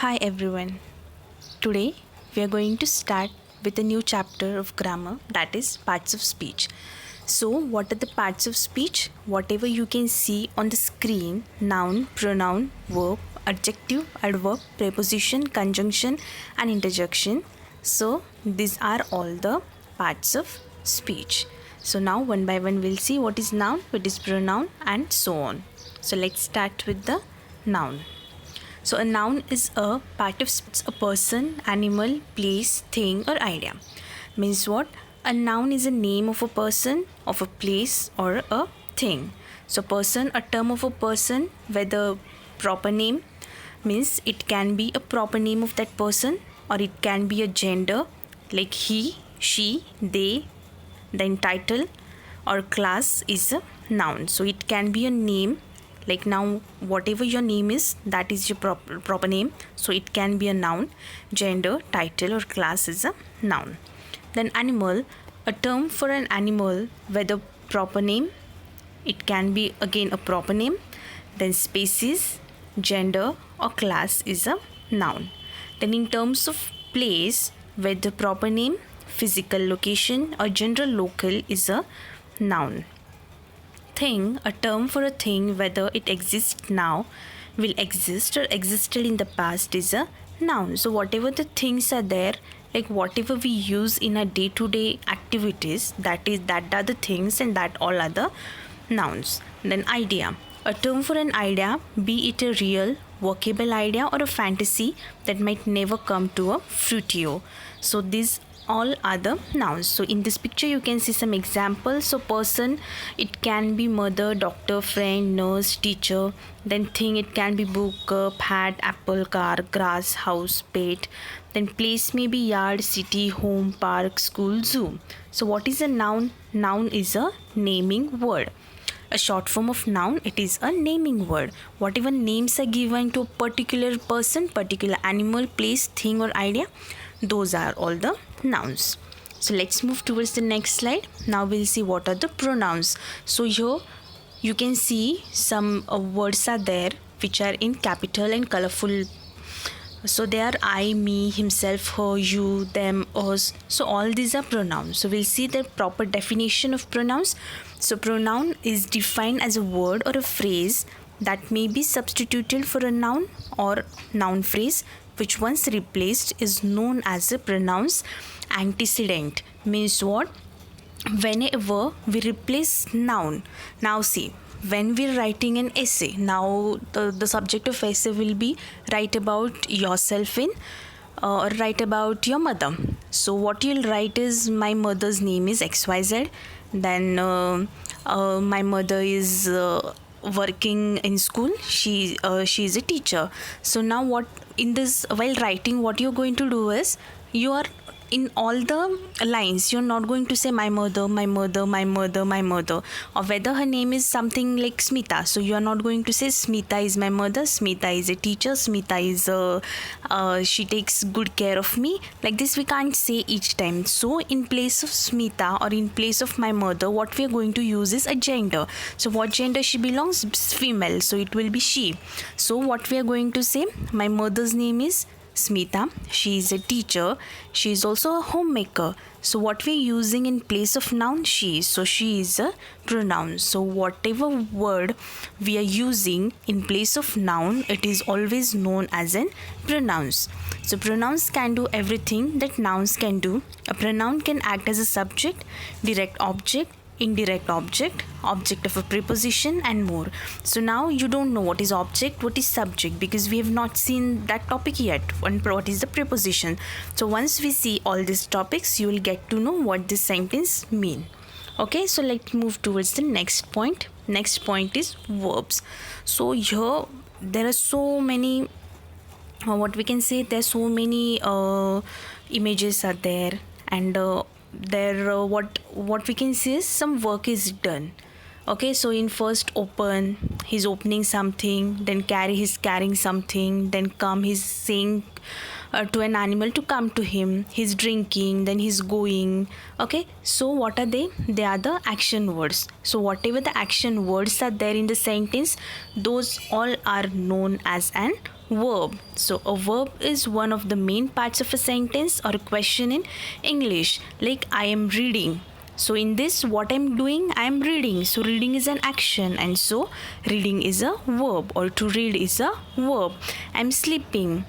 Hi everyone. Today we are going to start with a new chapter of grammar, that is parts of speech. So, what are the parts of speech? Whatever you can see on the screen: noun, pronoun, verb, adjective, adverb, preposition, conjunction, and interjection. So, these are all the parts of speech. So, now one by one we'll see what is noun, what is pronoun, and so on. So, let's start with the noun. So, a noun is a part of a person, animal, place, thing, or idea. Means what? A noun is a name of a person, of a place, or a thing. So, person, a term of a person, whether proper name, means it can be a proper name of that person, or it can be a gender like he, she, they. Then title or class is a noun. So, it can be a name like now whatever your name is, that is your proper name, so it can be a noun. Gender, title, or class is a noun. Then animal, a term for an animal, whether proper name, it can be again a proper name. Then species, gender, or class is a noun. Then in terms of place, whether proper name, physical location, or general local is a noun. Thing, a term for a thing, whether it exists now, will exist, or existed in the past, is a noun. So whatever the things are there, like whatever we use in our day-to-day activities, that are the things, and that all are the nouns. Then idea, a term for an idea, be it a real workable idea or a fantasy that might never come to a fruitio. So these all are the nouns. So in this picture you can see some examples. So person, it can be mother, doctor, friend, nurse, teacher. Then thing, it can be book, cup, hat, apple, car, grass, house, pet. Then place may be yard, city, home, park, school, zoo. So what is a noun? Noun is a naming word. A short form of noun, it is a naming word. Whatever names are given to a particular person, particular animal, place, thing, or idea, those are all the nouns. So let's move towards the next slide. Now we'll see what are the pronouns. So here you can see some words are there which are in capital and colorful. So they are I, me, himself, her, you, them, us. So all these are pronouns. So we'll see the proper definition of pronouns. So pronoun is defined as a word or a phrase that may be substituted for a noun or noun phrase which once replaced is known as a pronoun's antecedent. Means what? Whenever we replace noun. Now see, when we're writing an essay, now the subject of essay will be write about yourself in or write about your mother. So what you'll write is my mother's name is XYZ. Then my mother is working in school, she is a teacher. So now what, in this, while writing, what you're going to do is, you are in all the lines, you're not going to say my mother, my mother, my mother, my mother, or whether her name is something like Smita, so you are not going to say Smita is my mother, Smita is a teacher, Smita is she takes good care of me. Like this we can't say each time. So in place of Smita or in place of my mother, what we are going to use is a gender. So what gender she belongs? Female, so it will be she. So what we are going to say, my mother's name is Smita, she is a teacher, she is also a homemaker. So what we are using in place of noun, she. So she is a pronoun. So whatever word we are using in place of noun, it is always known as an pronouns. So pronouns can do everything that nouns can do. A pronoun can act as a subject, direct object, indirect object, object of a preposition, and more. So now you don't know what is object, what is subject, because we have not seen that topic yet, and what is the preposition. So once we see all these topics, you will get to know what this sentence mean. Okay, so let's move towards the next point. Next point is verbs. So here there are so many what we can say, there's so many images are there, and there what we can see is some work is done. Okay, so in first open, he's opening something, then carry, he's carrying something, then come, he's saying to an animal to come to him. He's drinking, then he's going. Okay, so what are they? They are the action words. So whatever the action words are there in the sentence, those all are known as an verb. So a verb is one of the main parts of a sentence or a question in English. Like I am reading. So in this, what I'm doing, I'm reading. So reading is an action, and so reading is a verb, or to read is a verb. I'm sleeping.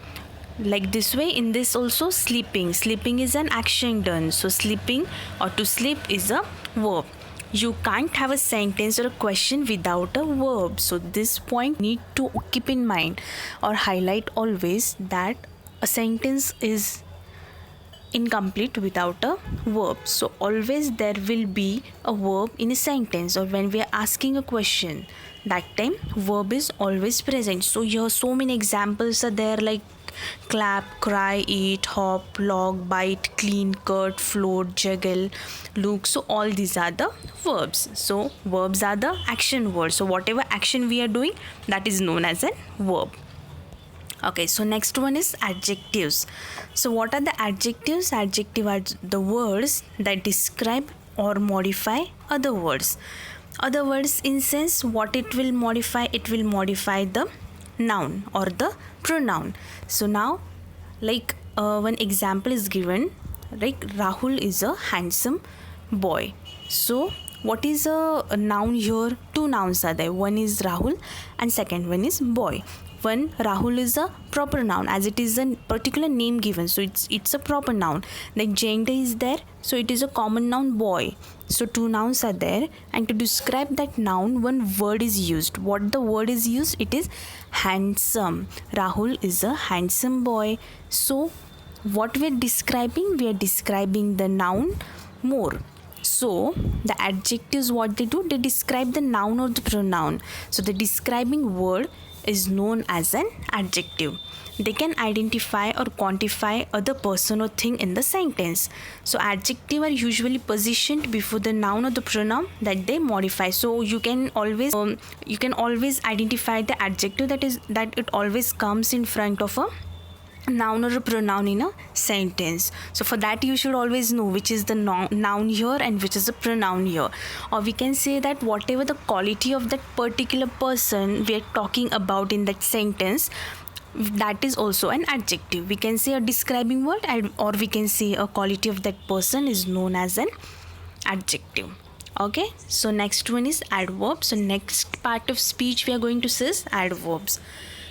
Like this way, in this also sleeping. Sleeping is an action done. So sleeping or to sleep is a verb. You can't have a sentence or a question without a verb. So this point need to keep in mind or highlight always, that a sentence is incomplete without a verb. So always there will be a verb in a sentence, or when we are asking a question, that time verb is always present. So here so many examples are there, like clap, cry, eat, hop, log, bite, clean, cut, float, juggle, look. So all these are the verbs. So verbs are the action words. So whatever action we are doing, that is known as a verb. Okay, so next one is adjectives. So what are the adjectives? Adjective are the words that describe or modify other words. Other words in sense, what it will modify? It will modify the noun or the pronoun. So now, like one example is given, like Rahul is a handsome boy. So what is a noun here? Two nouns are there. One is Rahul and second one is boy. One, Rahul is a proper noun, as it is a particular name given, so it's a proper noun. Like gender is there, so it is a common noun boy. So two nouns are there, and to describe that noun, one word is used. What the word is used? It is handsome. Rahul is a handsome boy. So what we are describing? We are describing the noun more. So the adjectives, what they do? They describe the noun or the pronoun. So the describing word is known as an adjective. They can identify or quantify other person or thing in the sentence. So adjective are usually positioned before the noun or the pronoun that they modify. So you can always identify the adjective, that it always comes in front of a noun or a pronoun in a sentence. So for that you should always know which is the noun here and which is the pronoun here. Or we can say that whatever the quality of that particular person we are talking about in that sentence, that is also an adjective. We can say a describing word, or we can say a quality of that person is known as an adjective. Okay, so next one is adverbs. So next part of speech we are going to see is adverbs.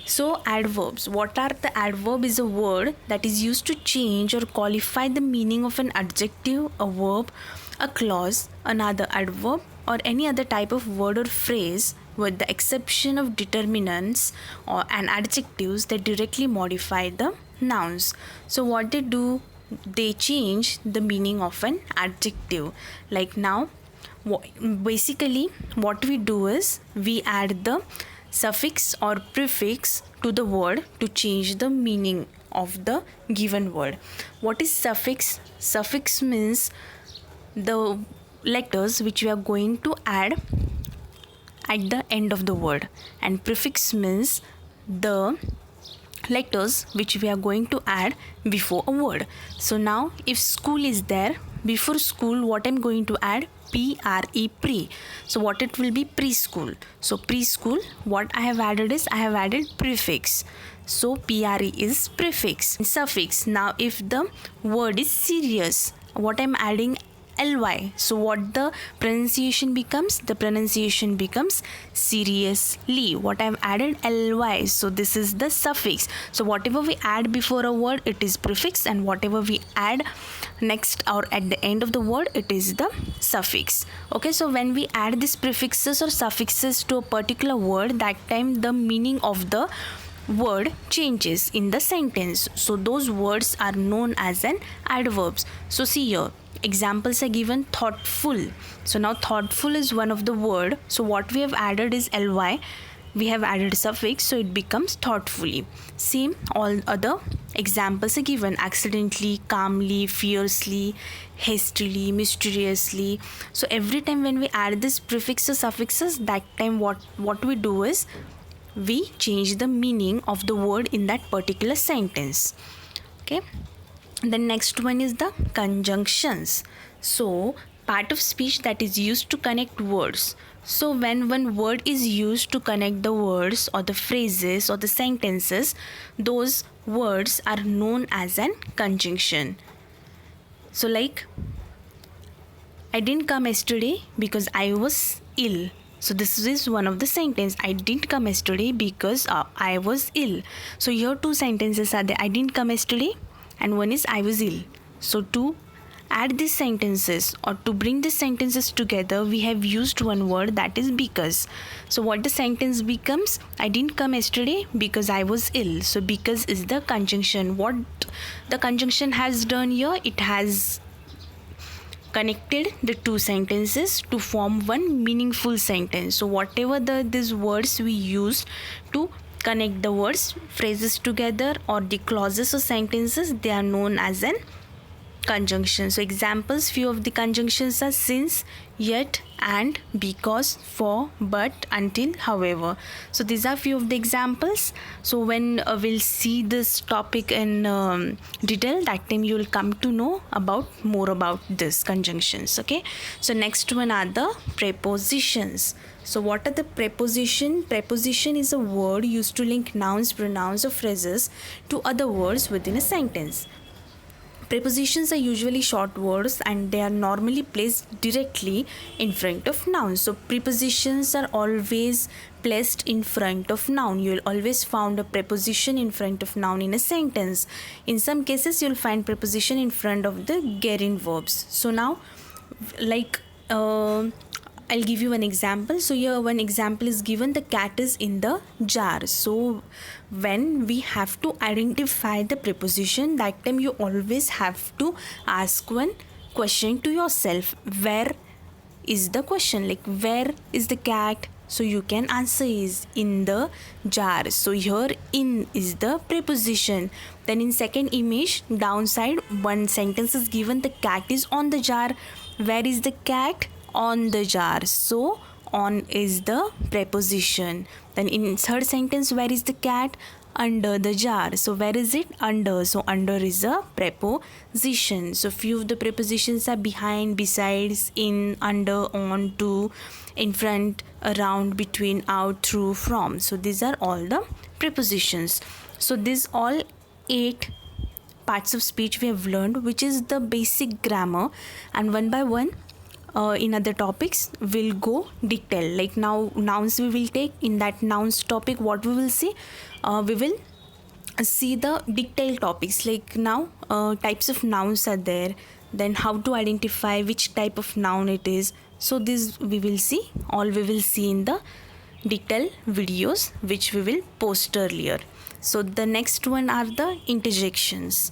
So adverbs, what are the adverb? Is a word that is used to change or qualify the meaning of an adjective, a verb, a clause, another adverb, or any other type of word or phrase, with the exception of determinants or and adjectives that directly modify the nouns. So what they do, they change the meaning of an adjective. Like now, basically what we do is we add the suffix or prefix to the word to change the meaning of the given word. What is suffix? Suffix means the letters which we are going to add at the end of the word, and prefix means the letters which we are going to add before a word. So now if school is there, before school what I'm going to add? P-R-E, pre. So what it will be? Preschool. So preschool, what I have added is I have added prefix. So P-R-E is prefix. Suffix, now if the word is serious, what I'm adding? Ly. So what the pronunciation becomes? The pronunciation becomes seriously. What I've added? Ly. So this is the suffix. So whatever we add before a word, it is prefix, and whatever we add next or at the end of the word, it is the suffix. Okay, so when we add these prefixes or suffixes to a particular word, that time the meaning of the word changes in the sentence. So those words are known as an adverbs. So see here, examples are given. Thoughtful. So now thoughtful is one of the word. So what we have added is ly. We have added suffix, so it becomes thoughtfully. Same, all other examples are given. Accidentally, calmly, fiercely, hastily, mysteriously. So every time when we add this prefixes, suffixes, that time what we do is we change the meaning of the word in that particular sentence. Okay, the next one is the conjunctions. So part of speech that is used to connect words. So when one word is used to connect the words or the phrases or the sentences, those words are known as an conjunction. So like, I didn't come yesterday because I was ill. So this is one of the sentence. I didn't come yesterday because I was ill. So here two sentences are there. I didn't come yesterday and one is I was ill. So to add these sentences or to bring these sentences together, we have used one word, that is because. So what the sentence becomes? I didn't come yesterday because I was ill. So because is the conjunction. What the conjunction has done here? It has connected the two sentences to form one meaningful sentence. So whatever these words we use to connect the words, phrases together or the clauses or sentences, they are known as an conjunction. So examples, few of the conjunctions are since, yet, and, because, for, but, until, however. So these are few of the examples. So when we'll see this topic in detail, that time you will come to know more about this conjunctions. Okay, so next one are the prepositions. So what are the preposition? Preposition is a word used to link nouns, pronouns or phrases to other words within a sentence. Prepositions are usually short words and they are normally placed directly in front of nouns. So prepositions are always placed in front of noun. You will always find a preposition in front of noun in a sentence. In some cases you will find preposition in front of the gerund verbs. So now like I'll give you an example. So here one example is given, the cat is in the jar. So when we have to identify the preposition, that time you always have to ask one question to yourself. Where is the question? Like where is the cat? So you can answer is in the jar. So here in is the preposition. Then in second image downside, one sentence is given, the cat is on the jar. Where is the cat? On the jar. So on is the preposition. Then in third sentence, where is the cat? Under the jar. So where is it? Under. So under is a preposition. So few of the prepositions are behind, besides, in, under, on, to, in front, around, between, out, through, from. So these are all the prepositions. So these all 8 parts of speech we have learned, which is the basic grammar, and one by one in other topics we'll go detail. Like now nouns we will take. In that nouns topic, what we will see? We will see the detailed topics. Like now types of nouns are there, then how to identify which type of noun it is. So this we will see in the detailed videos which we will post earlier. So the next one are the interjections.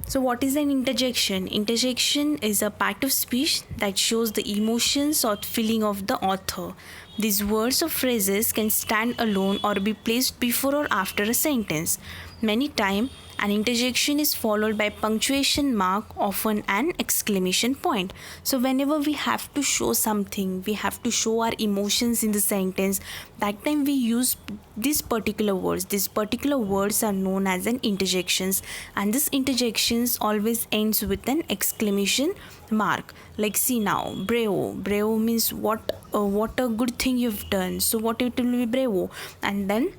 So what is an interjection? Interjection is a part of speech that shows the emotions or feeling of the author. These words or phrases can stand alone or be placed before or after a sentence. Many times, an interjection is followed by punctuation mark, often an exclamation point. So whenever we have to show something, we have to show our emotions in the sentence, that time we use these particular words. These particular words are known as an interjections, and this interjections always ends with an exclamation mark. Like see now, bravo. Bravo means what a good thing you've done. So what it will be bravo, and then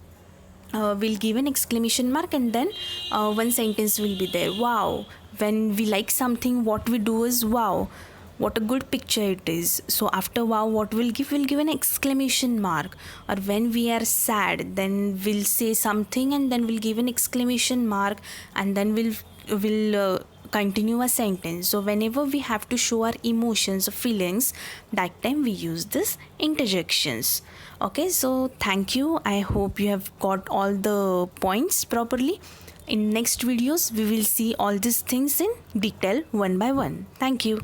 we'll give an exclamation mark, and then one sentence will be there. Wow. When we like something, what we do is wow, what a good picture it is. So after wow, what we'll give an exclamation mark. Or when we are sad, then we'll say something and then we'll give an exclamation mark, and then we'll continue a sentence. So whenever we have to show our emotions or feelings, that time we use this interjections. Okay, so thank you. I hope you have got all the points properly. In next videos we will see all these things in detail one by one. Thank you.